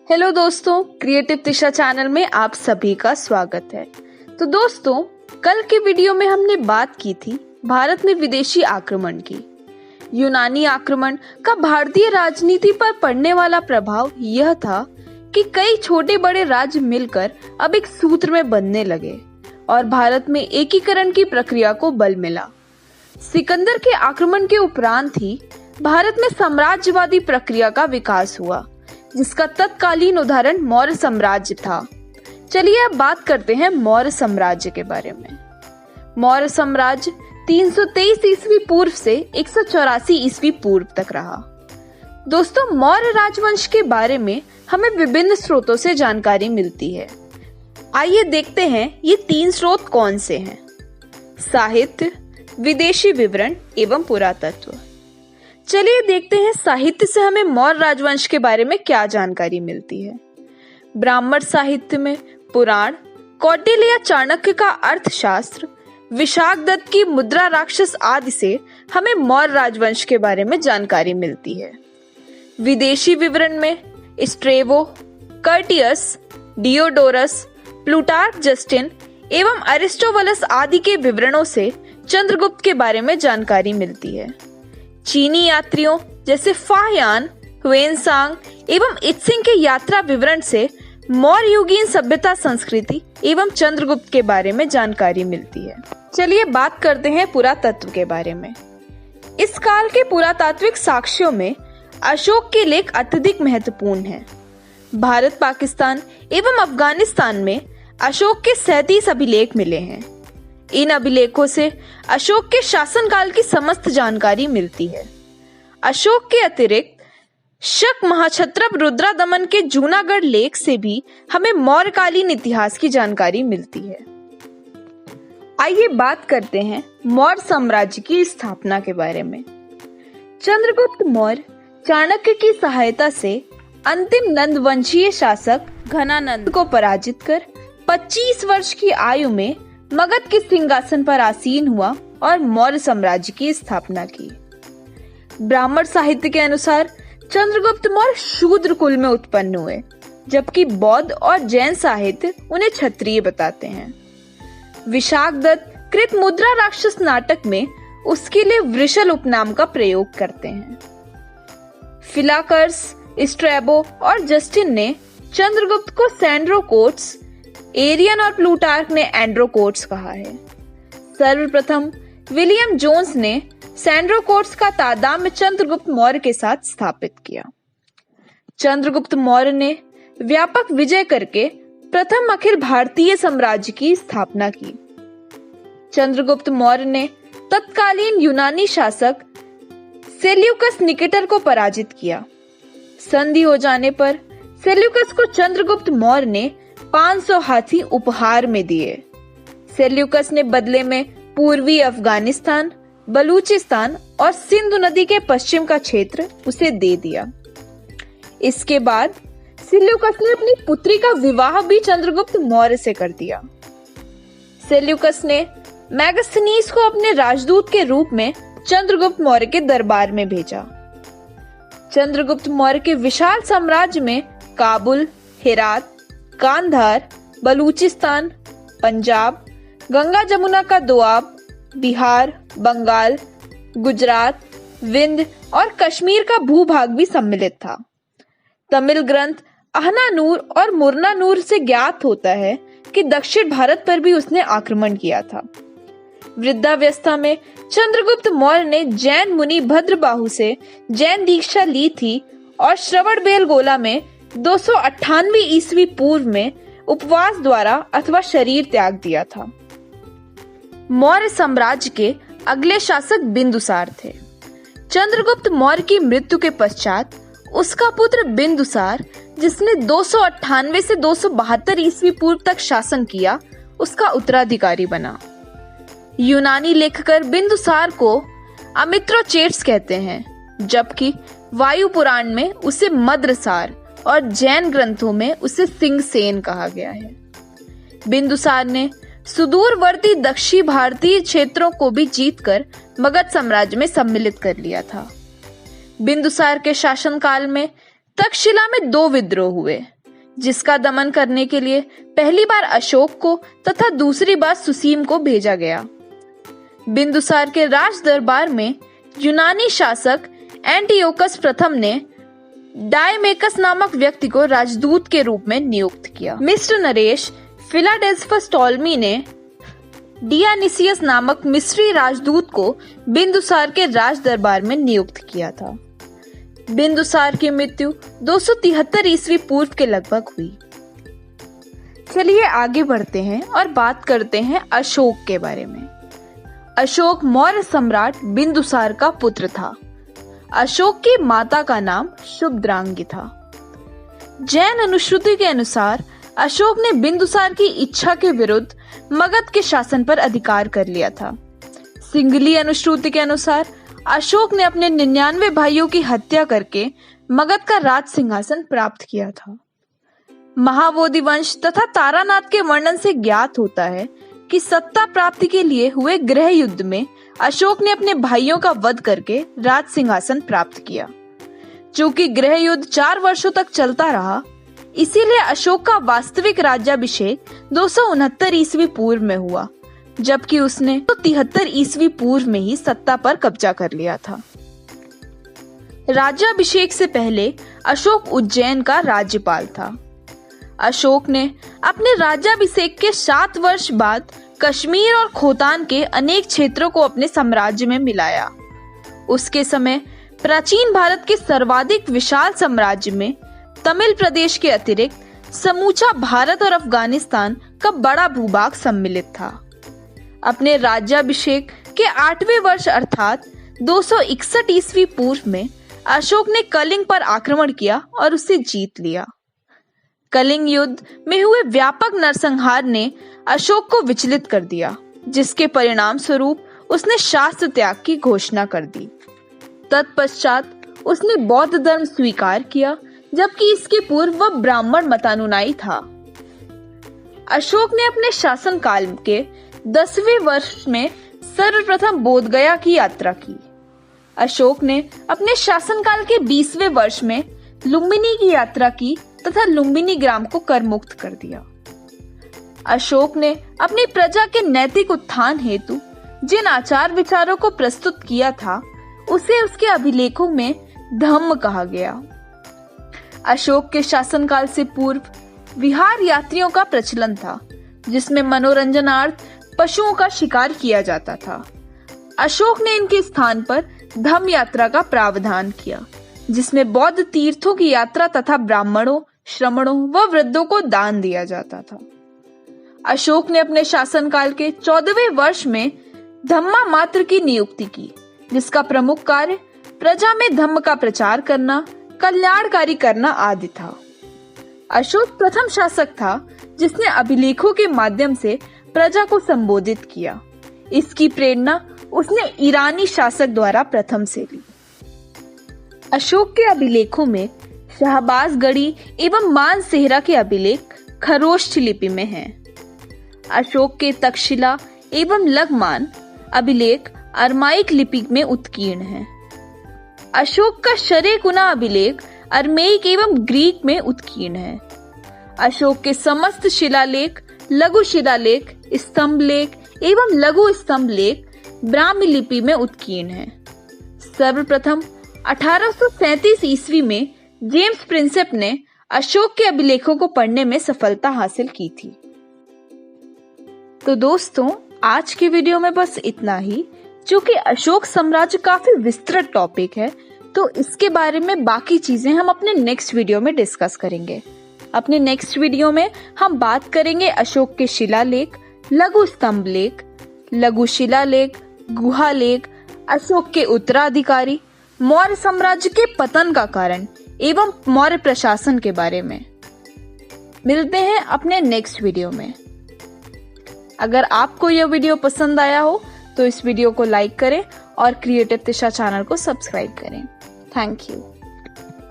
Hello दोस्तों, creative दिशा channel में आप सभी का स्वागत है। तो दोस्तों, कल के वीडियो में हमने बात की थी भारत में विदेशी आक्रमण की। यूनानी आक्रमण का भारतीय राजनीति पर पड़ने वाला प्रभाव यह था कि कई छोटे बड़े राज्य मिलकर अब एक सूत्र में बंधने लगे और भारत में एकीकरण की प्रक्रिया को बल मिला। सिकंदर के आक्रमण के उपरांत ही भारत में साम्राज्यवादी प्रक्रिया का विकास हुआ, जिसका तत्कालीन उदाहरण मौर्य साम्राज्य था। चलिए अब बात करते हैं मौर्य साम्राज्य के बारे में। मौर्य साम्राज्य 323 ईस्वी पूर्व से 184 ईस्वी पूर्व तक रहा। दोस्तों, मौर्य राजवंश के बारे में हमें विभिन्न स्रोतों से जानकारी मिलती है। आइए देखते हैं ये 3 स्रोत कौन से हैं: साहित्य, विदेशी विवरण एवं पुरातत्व। चलिए देखते हैं साहित्य से हमें मौर्य राजवंश के बारे में क्या जानकारी मिलती है। ब्राह्मण साहित्य में पुराण, कौटिल्य या चाणक्य का अर्थशास्त्र, विशाखदत्त की मुद्रा राक्षस आदि से हमें मौर्य राजवंश के बारे में जानकारी मिलती है। विदेशी विवरण में Strabo, Curtius, Diodorus, Plutarch, Justin एवं अरिस्टोबुलस आदि के विवरणों से चंद्रगुप्त के बारे में जानकारी मिलती है। चीनी यात्रियों जैसे फाहयान, हुएनसांग एवं इत्सिंग के यात्रा विवरण से मौर्य युगीन सभ्यता, संस्कृति एवं चंद्रगुप्त के बारे में जानकारी मिलती है। चलिए बात करते हैं पुरातत्व के बारे में। इस काल के पुरातात्विक साक्ष्यों में अशोक के लेख अत्यधिक महत्वपूर्ण हैं। भारत, पाकिस्तान एवं अफगानिस्तान में अशोक के 37 अभिलेख मिले हैं। इन अभिलेखों से अशोक के शासनकाल की समस्त जानकारी मिलती है। अशोक के अतिरिक्त शक महाक्षत्रप रुद्रादमन के जूनागढ़ लेख से भी हमें मौर्यकालीन इतिहास की जानकारी मिलती है। आइए बात करते हैं मौर्य साम्राज्य की स्थापना के बारे में। चंद्रगुप्त मौर्य चाणक्य की सहायता से अंतिम नंदवंशीय शासक घनानंद को पराजित कर 25 वर्ष की आयु में मगध के सिंहासन पर आसीन हुआ और मौर्य साम्राज्य की स्थापना की। ब्राह्मण साहित्य के अनुसार चंद्रगुप्त मौर्य शूद्र कुल में उत्पन्न हुए, जबकि बौद्ध और जैन साहित्य उन्हें क्षत्रिय बताते हैं। विशाखदत्त कृत मुद्रा राक्षस नाटक में उसके लिए वृषल उपनाम का प्रयोग करते हैं। फिलाकर्स, स्ट्रैबो और जस्टिन ने चंद्रगुप्त को सैंड्रोकोट्स, एरियन और प्लूटार्क ने एंड्रोकोट्स कहा है। सर्वप्रथम विलियम जोन्स ने सैंड्रोकोट्स का तादाम्य चंद्रगुप्त मौर्य के साथ स्थापित किया। चंद्रगुप्त मौर्य ने व्यापक विजय करके प्रथम अखिल भारतीय साम्राज्य की स्थापना की। चंद्रगुप्त मौर्य ने तत्कालीन यूनानी शासक सेल्यूकस निकेटर को पराजित किया। संधि हो जाने पर सेल्यूकस को चंद्रगुप्त मौर्य ने 500 हाथी उपहार में दिए। सेल्यूकस ने बदले में पूर्वी अफगानिस्तान, बलूचिस्तान और सिंधु नदी के पश्चिम का क्षेत्र उसे दे दिया। इसके बाद सेल्यूकस ने अपनी पुत्री का विवाह भी चंद्रगुप्त मौर्य से कर दिया। सेल्यूकस ने मैगस्थनीज को अपने राजदूत के रूप में चंद्रगुप्त मौर्य के दरबार में भेजा। चंद्रगुप्त मौर्य के विशाल साम्राज्य में काबुल, हेरात, कांधार, बलूचिस्तान, पंजाब, गंगा जमुना का दोआब, बिहार, बंगाल, गुजरात, विंध्य और कश्मीर का भूभाग भी सम्मिलित था। तमिल ग्रंथ अहनानूर और मुरनानूर से ज्ञात होता है कि दक्षिण भारत पर भी उसने आक्रमण किया था। वृद्धावस्था में चंद्रगुप्त मौर्य ने जैन मुनि भद्रबाहु से जैन दीक्षा ली थी और श्रवणबेलगोला में 298 ईस्वी पूर्व में उपवास द्वारा अथवा शरीर त्याग दिया था। मौर्य साम्राज्य के अगले शासक बिंदुसार थे। चंद्रगुप्त मौर्य की मृत्यु के पश्चात उसका पुत्र बिंदुसार, जिसने 298 से 272 ईस्वी पूर्व तक शासन किया, उसका उत्तराधिकारी बना। यूनानी लेखकर बिंदुसार को अमित्रोचेट्स कहते हैं, जबकि वायु पुराण में उसे मद्रसार और जैन ग्रंथों में उसे सिंहसेन कहा गया है। बिंदुसार ने सुदूरवर्ती दक्षिण भारतीय क्षेत्रों को भी जीतकर मगध साम्राज्य में सम्मिलित कर लिया था। बिंदुसार के शासनकाल में तक्षशिला में 2 विद्रोह हुए, जिसका दमन करने के लिए पहली बार अशोक को तथा दूसरी बार सुसीम को भेजा गया। बिंदुसार के राज दरबार में यूनानी शासक एंटियोकस प्रथम ने डायमेकस नामक व्यक्ति को राजदूत के रूप में नियुक्त किया। मिस्र नरेश फिलाडेल्फस टॉलमी ने डियानिसियस नामक मिस्री राजदूत को बिंदुसार के राज दरबार में नियुक्त किया था। बिंदुसार की मृत्यु 273 ईस्वी पूर्व के लगभग हुई। चलिए आगे बढ़ते हैं और बात करते हैं अशोक के बारे में। अशोक मौर्य सम्राट बिंदुसार का पुत्र था। अशोक की माता का नाम शुभद्रांगी था। जैन अनुश्रुति के अनुसार अशोक ने बिंदुसार की इच्छा के विरुद्ध मगध के शासन पर अधिकार कर लिया था। सिंगली अनुश्रुति के अनुसार अशोक ने अपने 99 भाइयों की हत्या करके मगध का राज सिंहासन प्राप्त किया था। महाबोधि वंश तथा तारानाथ के वर्णन से ज्ञात होता है कि सत्ता प्राप्ति के लिए हुए गृह युद्ध में अशोक ने अपने भाइयों का वध करके राज सिंहासन प्राप्त किया। चूंकि गृह युद्ध 4 वर्षों तक चलता रहा, इसीलिए अशोक का वास्तविक राज्याभिषेक 269 ईस्वी पूर्व में हुआ, जबकि उसने 73 ईस्वी पूर्व में ही सत्ता पर कब्जा कर लिया था। राज्याभिषेक से पहले अशोक उज्जैन का राज्यपाल था। अशोक ने अपने राज्याभिषेक के 7 वर्ष बाद कश्मीर और खोतान के अनेक क्षेत्रों को अपने साम्राज्य में मिलाया। उसके समय प्राचीन भारत के सर्वाधिक विशाल साम्राज्य में तमिल प्रदेश के अतिरिक्त समूचा भारत और अफगानिस्तान का बड़ा भूभाग सम्मिलित था। अपने राज्याभिषेक के 8वें वर्ष अर्थात 261 ईस्वी पूर्व में अशोक ने कलिंग पर आक्रमण किया और उसे जीत लिया। कलिंग युद्ध में हुए व्यापक नरसंहार ने अशोक को विचलित कर दिया, जिसके परिणाम स्वरूप उसने शास्त्र त्याग की घोषणा कर दी। तत्पश्चात उसने बौद्ध धर्म स्वीकार किया, जबकि इसके पूर्व वह ब्राह्मण मतानुयायी था। अशोक ने अपने शासनकाल के 10वें वर्ष में सर्वप्रथम बोधगया की यात्रा की। अशोक ने अपने शासनकाल के 20वें वर्ष में लुम्बिनी की यात्रा की तथा लुम्बिनी ग्राम को कर मुक्त कर दिया। अशोक ने अपनी प्रजा के नैतिक उत्थान हेतु जिन आचार विचारों को प्रस्तुत किया था, उसे उसके अभिलेखों में धम्म कहा गया। अशोक के शासनकाल से पूर्व विहार यात्रियों का प्रचलन था, जिसमें मनोरंजनार्थ पशुओं का शिकार किया जाता था। अशोक ने इनके स्थान पर धम्म यात्रा का प्रावधान किया, जिसमें बौद्ध तीर्थों की यात्रा तथा ब्राह्मणों, श्रमणों व वृद्धों को दान दिया जाता था। अशोक ने अपने शासनकाल के 14वें वर्ष में धम्मा मात्र की नियुक्ति की, जिसका प्रमुख कार्य प्रजा में धम्म का प्रचार करना, कल्याणकारी करना आदि था। अशोक प्रथम शासक था जिसने अभिलेखों के माध्यम से प्रजा को संबोधित किया। इसकी प्रेरणा उसने ईरानी शासक द्वारा प्रथम से ली। अशोक के अभिलेखों में शाहबाजगढ़ी एवं मानसेहरा के अभिलेख खरोष्ठ लिपि में हैं। अशोक के तक्षशिला एवं लगमान अभिलेख अरमाइक लिपि में उत्कीर्ण हैं। अशोक का शरेकुना अभिलेख अरमेइक एवं ग्रीक में उत्कीर्ण है। अशोक के समस्त शिलालेख, लघु शिलालेख, स्तंभ लेख एवं लघु स्तंभ लेख ब्राह्मी लिपि में उत्कीर्ण है। सर्वप्रथम 1837 ईस्वी में जेम्स प्रिंसेप ने अशोक के अभिलेखों को पढ़ने में सफलता हासिल की थी। तो दोस्तों, आज की वीडियो में बस इतना ही। चूंकि अशोक साम्राज्य काफी विस्तृत टॉपिक है, तो इसके बारे में बाकी चीजें हम अपने नेक्स्ट वीडियो में डिस्कस करेंगे। अपने नेक्स्ट वीडियो में हम बात करेंगे अशोक के शिलालेख, लघु स्तंभ लेख, लघु शिलालेख, गुहा लेख, अशोक के उत्तराधिकारी, मौर्य साम्राज्य के पतन का कारण एवं मौर्य प्रशासन के बारे में। मिलते हैं अपने नेक्स्ट वीडियो में। अगर आपको यह वीडियो पसंद आया हो तो इस वीडियो को लाइक करें और क्रिएटिव दिशा चैनल को सब्सक्राइब करें। Thank you.